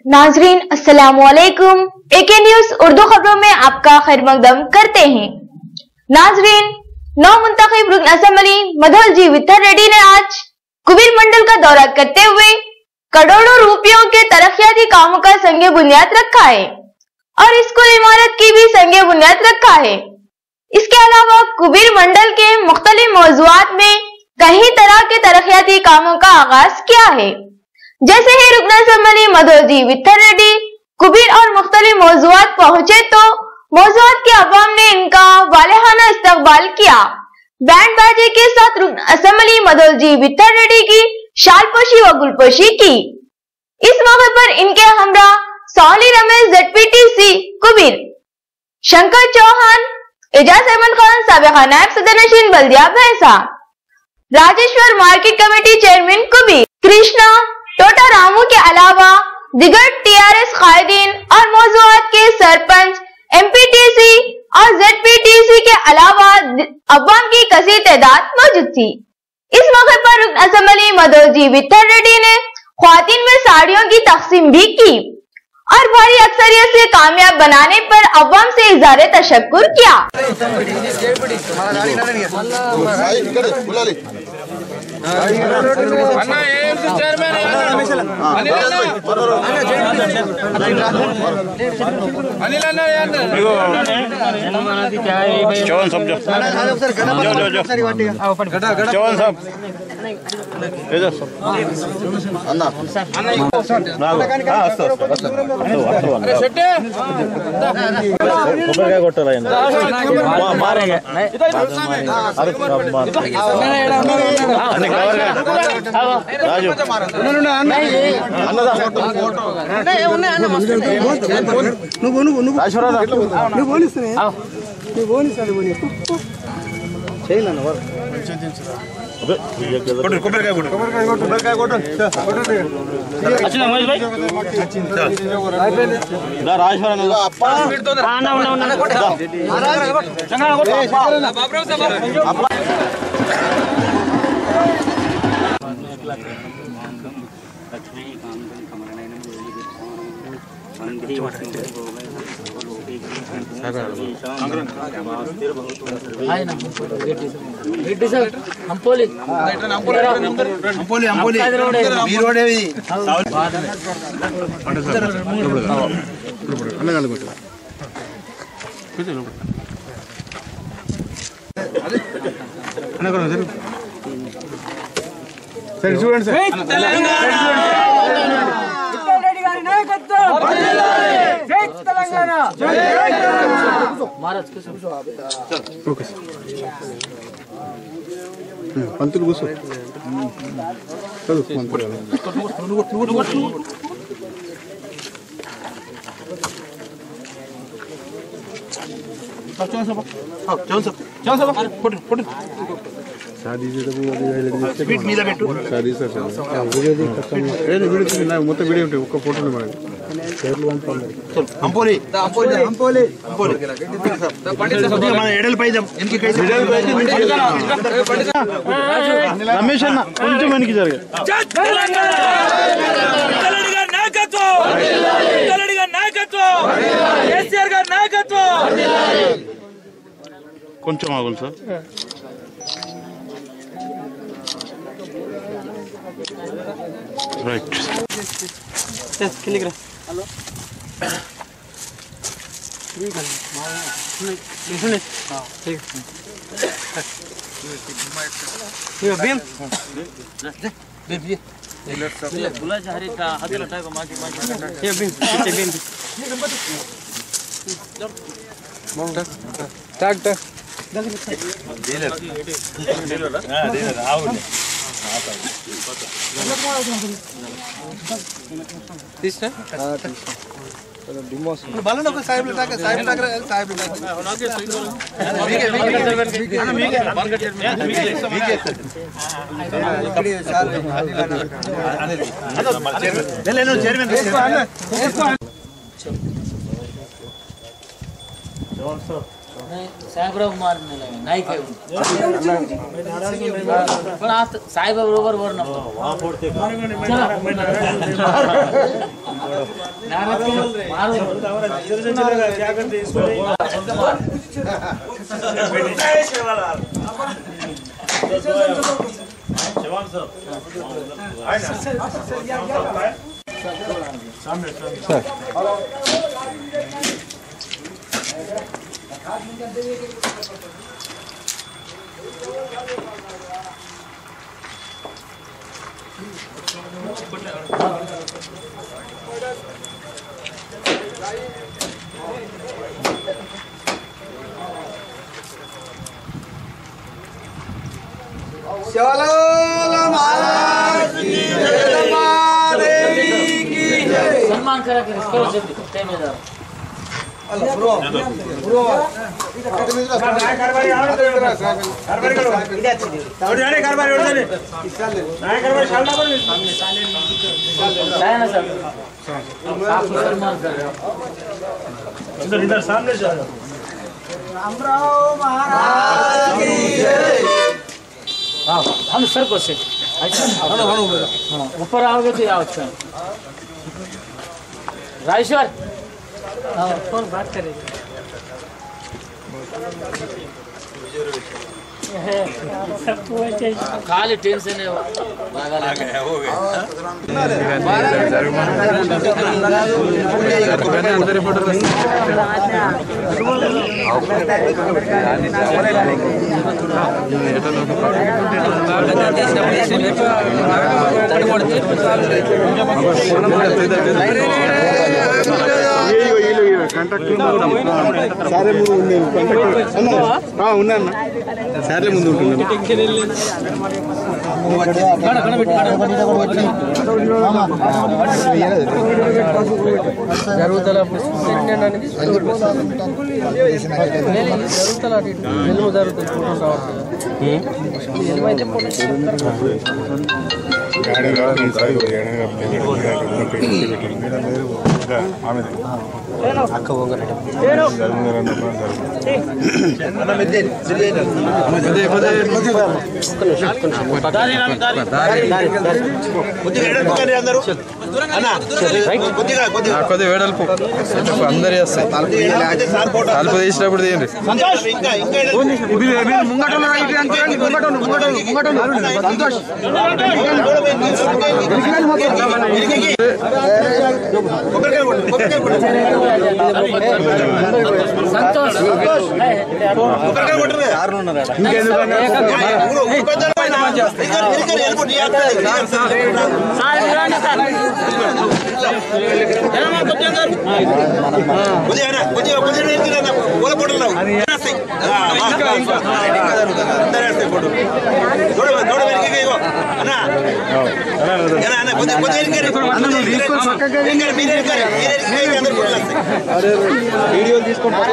नाजरीन अस्सलाम वालेकुम। एके न्यूज उर्दू खबरों में आपका खैर मकदम करते हैं। नाजरीन, नौ मुंतखब रुकन असेंबली मधोलजी वित्तर रेड्डी ने आज कुबीर मंडल का दौरा करते हुए करोड़ों रुपयों के तरक्याती कामों का संगे बुनियाद रखा है और स्कूल इमारत की भी संगे बुनियाद रखा है। इसके अलावा कुबीर मंडल के मुख्तलिफ मौज़ूआत में कई तरह के तरक्याती कामों का आगाज किया है। जैसे ही रुकन असेंबली मधोलजी वित्तर रेड्डी कुबीर और मुख्तलिफ मौज़ूआत पहुंचे तो मौज़ूआत के अवाम ने इनका वालेहाना इस्तकबाल किया। बैंड बाजे के साथ रुकन असेंबली मधोलजी वित्तर रेड्डी की शालपोशी व गुलपोशी की। इस मौके पर इनके हमरा सोहली रमेश ZPTC कुबीर, शंकर चौहान, एजाज अहमद खान साबिका नायब सदर नशीन बल्दिया Bhainsa, Rajeshwar market committee chairman Kubeer, Krishna Tota Ramu के अलावा दिगर TRS कायदीन और मौज़ूआत के सरपंच, MPTC और ZPTC के अलावा अवाम की कसीर तादाद मौजूद थी। इस मौके पर रुकन असेंबली मधोलजी वित्तर रेड्डी ने ख्वातीन में साड़ियों की तकसीम भी की और भारी अक्सरियत से कामयाब बनाने पर अवाम से इज़हार तशक्कुर किया। పంతులు కూర్చో शादी మొత్తం వీడియో ఉంటాయి ఒక్క ఫోటోలు మనకి రమేష్ అన్న కొంచెం వెనక్కి జరిగా కొంచెం ఆగండి sir. Right hello Sai Baba Kumar नाही काय पण आज साईबाबा बरोबर वर नव्हतं सम्मान करा इधर सामने से हम सर को से ऊपर आओगे तो आओ राजेश्वर कौन बात करेगा खाली टेंशन है సారే ముందు ఉన్నా సార్లే ముందు ఉంటున్నాను అక్క కొద్దిగా వేడల్పు అందరు చేస్తారు తలుపు తీసినప్పుడు తీయండి వీడియోలు తీసుకుంటారు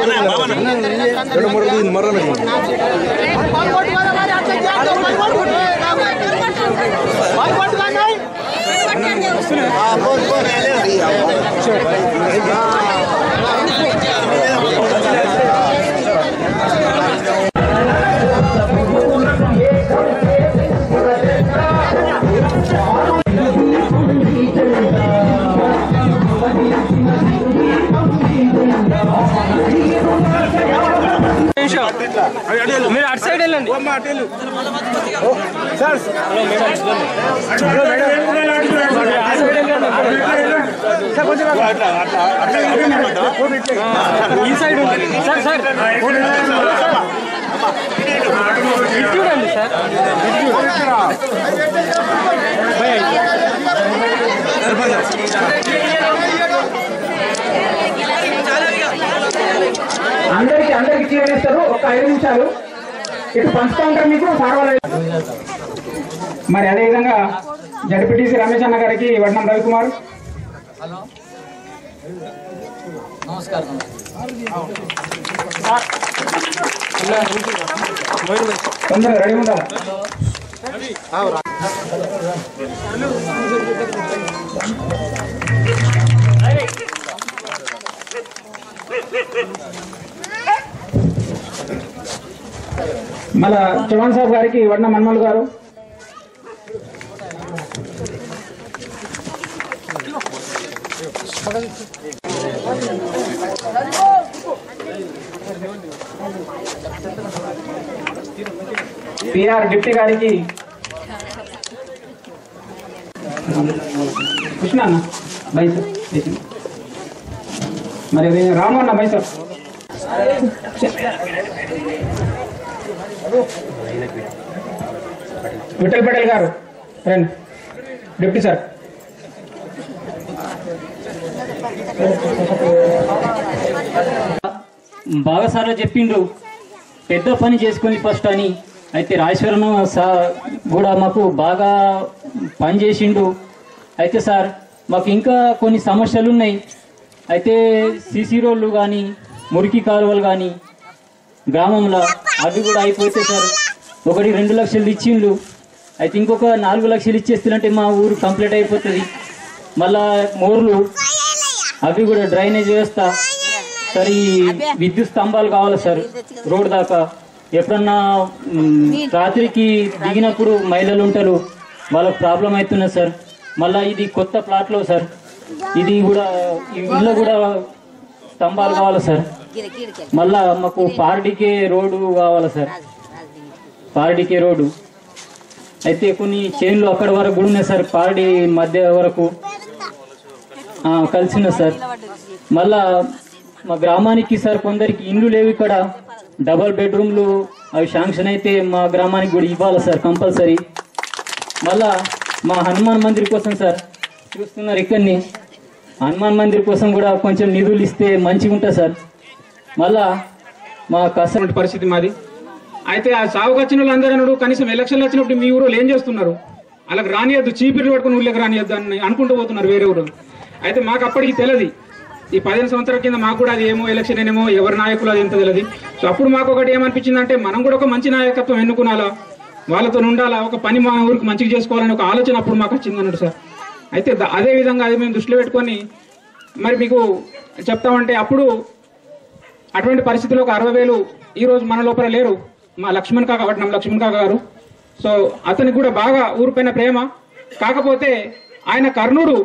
మీరు అటు సైడ్ వెళ్ళండి ఈ సైడ్ సార్ సార్ చూడండి సార్ అందరికి చీరనిస్తారు ఒక 5 నిమిషాలు ఇటు పంచుతా ఉంటారు మీకు పర్వాలేదు. మరి అదేవిధంగా జడ్పీటీసీ రమేష్ అన్న గారికి వడ్నం రవికుమార్. హలో నమస్కారం. తొందరగా రెడీ ఉండాలి. మళ్ళా చౌహాన్ సాబ్ గారికి వడ్న మన్మల్ గారు, పిఆర్ డిప్టీ గారికి కృష్ణ అన్న బై సార్, మరి రాము అన్న బై సార్, విఠల్ పటేల్ గారు రండి డిప్టీ సార్, బాగా సార్లు చెప్పిండు పెద్ద పని చేసుకుని ఫస్ట్ అని. అయితే రాజేశ్వరను కూడా మాకు బాగా పని చేసిండు. అయితే సార్ మాకు ఇంకా కొన్ని సమస్యలు ఉన్నాయి. అయితే సీసీ రోడ్లు కానీ మురికి కాలువలు కానీ గ్రామంలో అవి కూడా అయిపోతే సార్ 1-2 లక్షలు ఇచ్చిండు. అయితే ఇంకొక 4 లక్షలు ఇచ్చేస్తున్నట్టే మా ఊరు కంప్లీట్ అయిపోతుంది. మళ్ళా మోర్లు అవి కూడా డ్రైనేజ్ వ్యవస్థ సార్, ఈ విద్యుత్ స్తంభాలు కావాలి సార్ రోడ్ దాకా. ఎప్పుడన్నా రాత్రికి దిగినప్పుడు మహిళలు ఉంటారు, వాళ్ళకు ప్రాబ్లం అవుతున్నది సార్. మళ్ళీ ఇది కొత్త ప్లాట్లో సార్, ఇది కూడా ఈ ఇళ్ళలో కూడా స్తంభాలు కావాలి సార్. మళ్ళా మాకు పార్డీకే రోడ్డు కావాలి సార్, పార్డీకే రోడ్డు. అయితే కొన్ని చైన్లు అక్కడ వరకు కూడా ఉన్నాయి సార్, పార్డీ మధ్య వరకు కలిసి ఉన్నాయి సార్. మళ్ళా మా గ్రామానికి సార్ కొందరికి ఇండ్లు లేవు, ఇక్కడ డబల్ బెడ్రూమ్లు అవి శాంక్షన్ అయితే మా గ్రామానికి కూడా ఇవ్వాలి సార్ కంపల్సరీ. మళ్ళా మా హనుమాన్ మందిర్ కోసం సార్ చూస్తున్నారు, ఇక్కడిని హనుమాన్ మందిర్ కోసం కూడా కొంచెం నిధులు ఇస్తే మంచిగా ఉంటుంది సార్. మళ్ళా మా కష్టం పరిస్థితి మాది. అయితే ఆ సాగుకు వచ్చిన వాళ్ళందరూ కనీసం ఎలక్షన్లు వచ్చినప్పుడు మీ ఊరు ఏం చేస్తున్నారు, అలాగ రానియద్దు, చీపిర్లు పట్టుకుని ఊళ్ళకి రానియద్దు అని అనుకుంటూ పోతున్నారు వేరే ఊరు. అయితే మాకు అప్పటికి తెలియదు, ఈ 15 సంవత్సరాల కింద మాకు కూడా అది ఏమో ఎలక్షన్ ఏమో ఎవరి నాయకులు అది ఎంత తెలియదు. సో అప్పుడు మాకు ఒకటి ఏమనిపించిందంటే మనం కూడా ఒక మంచి నాయకత్వం ఎన్నుకునాలా, వాళ్ళతో ఉండాలా, ఒక పని మా ఊరికి మంచిగా చేసుకోవాలని ఒక ఆలోచన అప్పుడు మాకు వచ్చింది అన్నట్టు సార్. అయితే అదే విధంగా అది మేము దృష్టిలో పెట్టుకొని మరి మీకు చెప్తామంటే అప్పుడు అటువంటి పరిస్థితుల్లో ఒక 60,000 ఈ రోజు మన లోపల లేరు. మా లక్ష్మణ్ కాక వడ్నం లక్ష్మణ్ కాక గారు, సో అతనికి కూడా బాగా ఊరిపైన ప్రేమ, కాకపోతే ఆయన కర్ణుడు,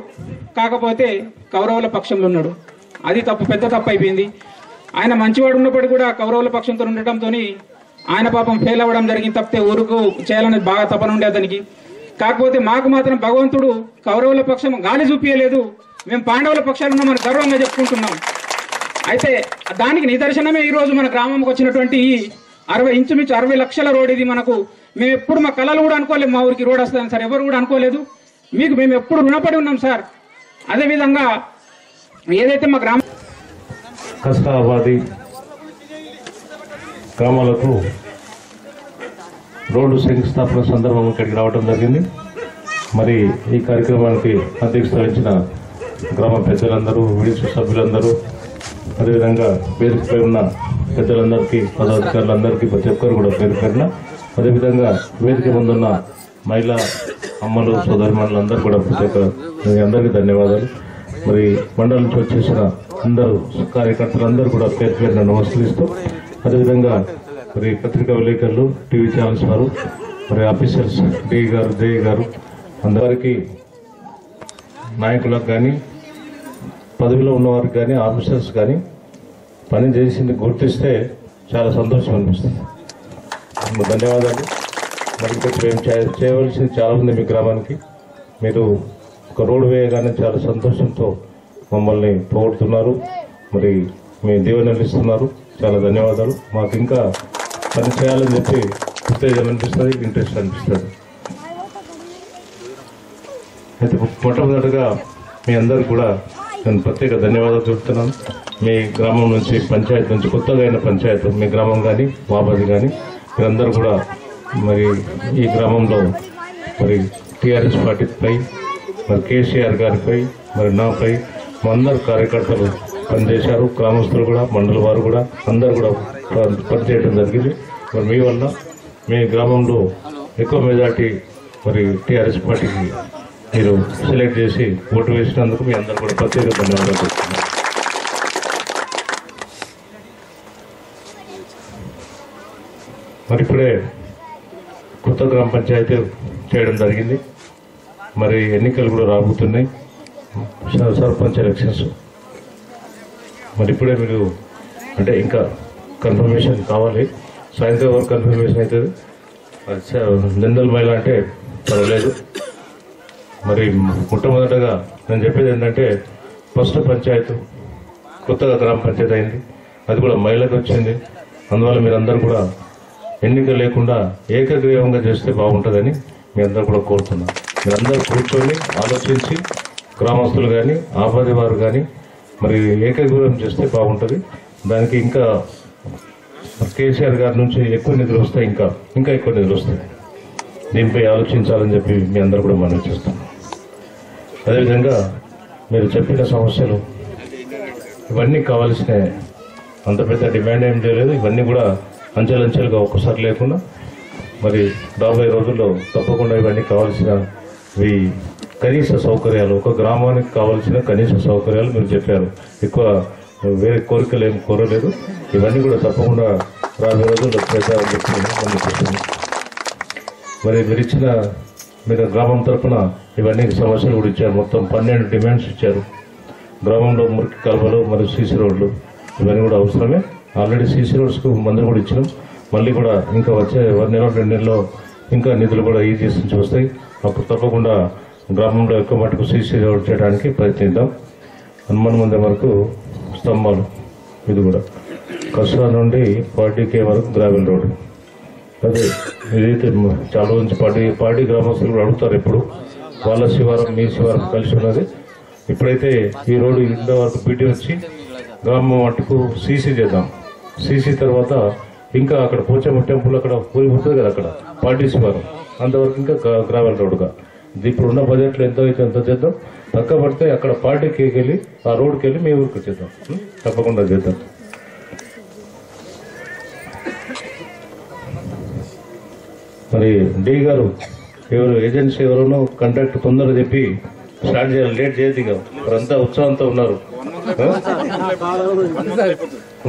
కాకపోతే కౌరవుల పక్షంలో ఉన్నాడు. అది తప్పు, పెద్ద తప్పు అయిపోయింది. ఆయన మంచివాడు ఉన్నప్పటికీ కూడా కౌరవుల పక్షంతో ఉండటంతో ఆయన పాపం ఫెయిల్ అవ్వడం జరిగింది. తప్పితే ఊరుకు చేయాలనేది బాగా తపన ఉండే అతనికి. కాకపోతే మాకు మాత్రం భగవంతుడు కౌరవుల పక్షం గాలి చూపించలేదు, మేము పాండవుల పక్షాలు ఉన్నామని గర్వంగా చెప్పుకుంటున్నాం. అయితే దానికి నిదర్శనమే ఈ రోజు మన గ్రామంకి వచ్చినటువంటి ఈ 60 లక్షల రోడ్. ఇది మనకు మేము ఎప్పుడు మా కళలు కూడా అనుకోలేదు మా ఊరికి రోడ్ వస్తుందని సార్, ఎవరు కూడా అనుకోలేదు. మీకు మేము ఎప్పుడు రుణపడి ఉన్నాం సార్. అదేవిధంగా ఏదైతే మా గ్రామం కష్టాబాది గ్రామాలకు రోడ్డు శంకుస్థాపన సందర్భం ఇక్కడికి రావడం జరిగింది. మరి ఈ కార్యక్రమానికి అధ్యక్షత వహించిన గ్రామ పెద్దలందరూ, విడిచి సభ్యులందరూ, అదేవిధంగా పేరు పేరున్న పెద్దలందరికీ, పదాధికారులందరికీ ప్రతి ఒక్కరు కూడా పేరు పేరున, అదేవిధంగా వేదిక ముందున్న మహిళా అమ్మలు, సోదరిమణులందరూ కూడా ప్రత్యేక అందరికీ ధన్యవాదాలు. మరి మండలం నుంచి వచ్చేసిన అందరూ కార్యకర్తలందరూ కూడా పేరు పేరున నమస్కరిస్తూ, అదేవిధంగా మరి పత్రికా విలేకరులు, టీవీ ఛానల్స్ వారు, మరి ఆఫీసర్స్, డి గారు, జే గారు, అందరికీ నాయకులకు కానీ, పదవిలో ఉన్నవారికి కానీ, ఆఫీసర్స్ కానీ పని చేసింది గుర్తిస్తే చాలా సంతోషం అనిపిస్తుంది. ధన్యవాదాలు. మరి ఇంకా మేము చేయవలసింది చాలా ఉంది మీ గ్రామానికి. మీరు ఒక రోడ్డు వేయగానే చాలా సంతోషంతో మమ్మల్ని పొగుడుతున్నారు, మరి మీ దీవెనలు ఇస్తున్నారు. చాలా ధన్యవాదాలు. మాకు ఇంకా పని చేయాలని చెప్పి ఉత్తేజం అనిపిస్తుంది, ఇంట్రెస్ట్ అనిపిస్తుంది. అయితే మొట్టమొదటిగా మీ అందరూ కూడా నేను ప్రత్యేక ధన్యవాదాలు చెబుతున్నాను. మీ గ్రామం నుంచి, పంచాయతీ నుంచి, కొత్తగా అయిన పంచాయతీ, మీ గ్రామం కానీ వాబాది కానీ మీరందరూ కూడా మరి ఈ గ్రామంలో మరి టీఆర్ఎస్ పార్టీపై, మరి కేసీఆర్ గారిపై, మరి నాపై మా అందరు కార్యకర్తలు పనిచేశారు. గ్రామస్తులు కూడా, మండలి వారు కూడా అందరూ కూడా పనిచేయడం జరిగింది. మరి మీ వల్ల మీ గ్రామంలో ఎక్కువ మెజార్టీ మరి టీఆర్ఎస్ పార్టీకి మీరు సెలెక్ట్ చేసి ఓటు వేసినందుకు మీ అందరూ కూడా ప్రత్యేక ధన్యవాదాలు చెప్తున్నాను. మరి ఇప్పుడే కొత్త గ్రామ పంచాయతీ చేయడం జరిగింది. మరి ఎన్నికలు కూడా రాబోతున్నాయి, సర్పంచ్ ఎలక్షన్స్. మరి ఇప్పుడే మీరు అంటే ఇంకా కన్ఫర్మేషన్ కావాలి, సాయంత్రం వరకు కన్ఫర్మేషన్ అవుతుంది. జనరల్ మైల్ అంటే పర్వాలేదు. మరి మొట్టమొదటగా నేను చెప్పేది ఏంటంటే ఫస్ట్ పంచాయతీ కొత్తగా గ్రామ పంచాయతీ అయింది, అది కూడా మహిళకు వచ్చింది. అందువల్ల మీరందరూ కూడా ఎన్నిక లేకుండా ఏకగ్రీవంగా చేస్తే బాగుంటుందని మీ అందరూ కూడా కోరుతున్నాను. మీరందరూ కూర్చొని ఆలోచించి గ్రామస్తులు కానీ ఆపది వారు కానీ మరి ఏకగ్రీవం చేస్తే బాగుంటుంది. దానికి ఇంకా కేసీఆర్ గారి నుంచి ఎక్కువ నిధులు వస్తాయి, ఇంకా ఎక్కువ నిధులు వస్తాయి. దీనిపై ఆలోచించాలని చెప్పి మీ అందరూ కూడా మనవి చేస్తున్నాం. అదేవిధంగా మీరు చెప్పిన సమస్యలు ఇవన్నీ కావాల్సిన అంత పెద్ద డిమాండ్ ఏం చేయలేదు. ఇవన్నీ కూడా అంచెలంచెలుగా ఒక్కసారి లేకుండా మరి రాబోయే రోజుల్లో తప్పకుండా ఇవన్నీ కావాల్సినవి కనీస సౌకర్యాలు, ఒక గ్రామానికి కావాల్సిన కనీస సౌకర్యాలు మీరు చెప్పారు. ఎక్కువ వేరే కోరికలు ఏమి కోరలేదు. ఇవన్నీ కూడా తప్పకుండా రాబోయే రోజుల్లో చేద్దామని చెప్పి మనం మరి మీరు ఇచ్చిన మీరు గ్రామం తరఫున ఇవన్నీ సమస్యలు కూడా ఇచ్చారు. మొత్తం 12 డిమాండ్స్ ఇచ్చారు. గ్రామంలో మురికి కాలువలు మరియు సీసీ రోడ్లు ఇవన్నీ కూడా అవసరమే. ఆల్రెడీ సీసీ రోడ్స్కు మందులు కూడా ఇచ్చినాం. మళ్ళీ కూడా ఇంకా వచ్చే 1 నెల 2 నెలల్లో ఇంకా నిధులు కూడా ఈజీఎస్ నుంచి వస్తాయి. అప్పుడు తప్పకుండా గ్రామంలో ఎక్కువ మటుకు సీసీ రోడ్ చేయడానికి ప్రయత్నిద్దాం. హనుమాన్ మందిరం వరకు స్తంభాలు, ఇది కూడా కసా నుండి 40K వరకు గ్రావెల్ రోడ్. అదే ఇదైతే చాలా నుంచి పార్టీ గ్రామస్తులు కూడా అడుగుతారు ఎప్పుడు వాళ్ళ శివారం మీ శివారం కలిసి ఉన్నది. ఇప్పుడైతే ఈ రోడ్డు ఇంత వరకు పీటీ వచ్చి గ్రామం మట్టుకు సీసీ చేద్దాం. సీసీ తర్వాత ఇంకా అక్కడ పోచమ్మ టెంపుల్ అక్కడ పూరి ఉంటుంది కదా, అక్కడ పార్టీ శివారం అంతవరకు ఇంకా గ్రావెల్ రోడ్డుగా. ఇప్పుడున్న బడ్జెట్లో ఎంత అయితే ఎంత చేద్దాం. తక్కువ పడితే అక్కడ పార్టీకి వెళ్ళి ఆ రోడ్కి వెళ్ళి మీ ఊరికి చేద్దాం. తప్పకుండా చేద్దాం. మరి డి గారు ఎవరు ఏజెన్సీ ఎవరోనో కాంట్రాక్ట్ తొందరగా చెప్పి స్టార్ట్ చేయాలి, లేట్ చేయదు. ఇక అంతా ఉత్సాహంతో ఉన్నారు.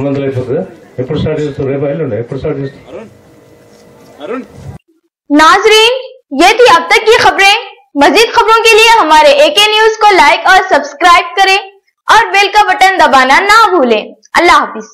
ముందు అయిపోతుందా? ఎప్పుడు స్టార్ట్ చేస్తారు? రేపు ఎల్లుండి ఎప్పుడు స్టార్ట్ చేస్తారు? नाजरीन, ये थी अब तक की खबरें। मजीद खबरों के लिए हमारे एके न्यूज को लाइक और सब्सक्राइब करें और बेल का बटन दबाना ना भूलें। अल्लाह हाफिज।